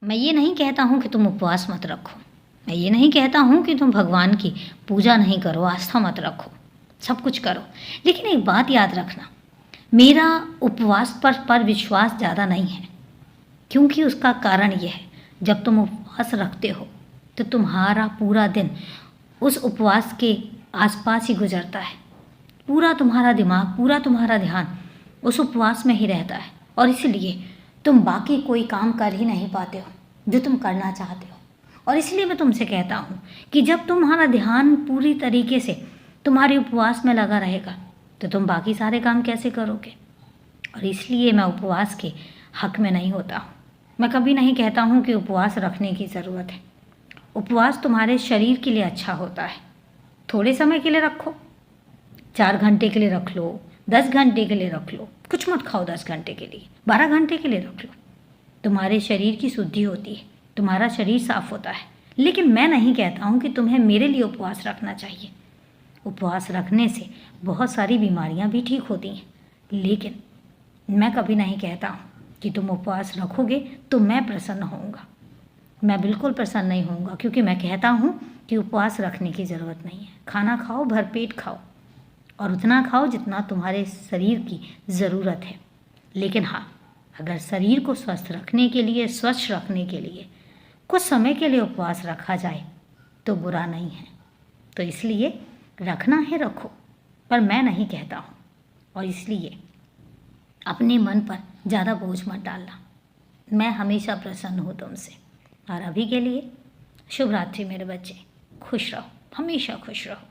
मैं ये नहीं कहता हूँ कि तुम उपवास मत रखो, मैं ये नहीं कहता हूँ कि तुम भगवान की पूजा नहीं करो, आस्था मत रखो, सब कुछ करो। लेकिन एक बात याद रखना, मेरा उपवास पर विश्वास ज़्यादा नहीं है, क्योंकि उसका कारण ये है, जब तुम उपवास रखते हो तो तुम्हारा पूरा दिन उस उपवास के आसपास ही गुजरता है। पूरा तुम्हारा दिमाग, पूरा तुम्हारा ध्यान उस उपवास में ही रहता है, और इसलिए तुम बाकी कोई काम कर ही नहीं पाते हो जो तुम करना चाहते हो। और इसलिए मैं तुमसे कहता हूँ कि जब तुम्हारा ध्यान पूरी तरीके से तुम्हारे उपवास में लगा रहेगा तो तुम बाकी सारे काम कैसे करोगे। और इसलिए मैं उपवास के हक में नहीं होता हूँ। मैं कभी नहीं कहता हूँ कि उपवास रखने की ज़रूरत है। उपवास तुम्हारे शरीर के लिए अच्छा होता है। थोड़े समय के लिए रखो, 4 घंटे के लिए रख लो, 10 घंटे के लिए रख लो, कुछ मत खाओ 10 घंटे के लिए, 12 घंटे के लिए रख लो। तुम्हारे शरीर की शुद्धि होती है, तुम्हारा शरीर साफ होता है। लेकिन मैं नहीं कहता हूँ कि तुम्हें मेरे लिए उपवास रखना चाहिए। उपवास रखने से बहुत सारी बीमारियाँ भी ठीक होती हैं, लेकिन मैं कभी नहीं कहता हूँ कि तुम उपवास रखोगे तो मैं प्रसन्न होऊंगा। मैं बिल्कुल प्रसन्न नहीं होऊंगा, क्योंकि मैं कहता हूँ कि उपवास रखने की ज़रूरत नहीं है। खाना खाओ, भरपेट खाओ, और उतना खाओ जितना तुम्हारे शरीर की ज़रूरत है। लेकिन हाँ, अगर शरीर को स्वस्थ रखने के लिए, स्वच्छ रखने के लिए कुछ समय के लिए उपवास रखा जाए तो बुरा नहीं है। तो इसलिए रखना है रखो, पर मैं नहीं कहता हूँ। और इसलिए अपने मन पर ज़्यादा बोझ मत डालना। मैं हमेशा प्रसन्न हूँ तुमसे। और अभी के लिए शुभ रात्रि मेरे बच्चे। खुश रहो, हमेशा खुश रहो।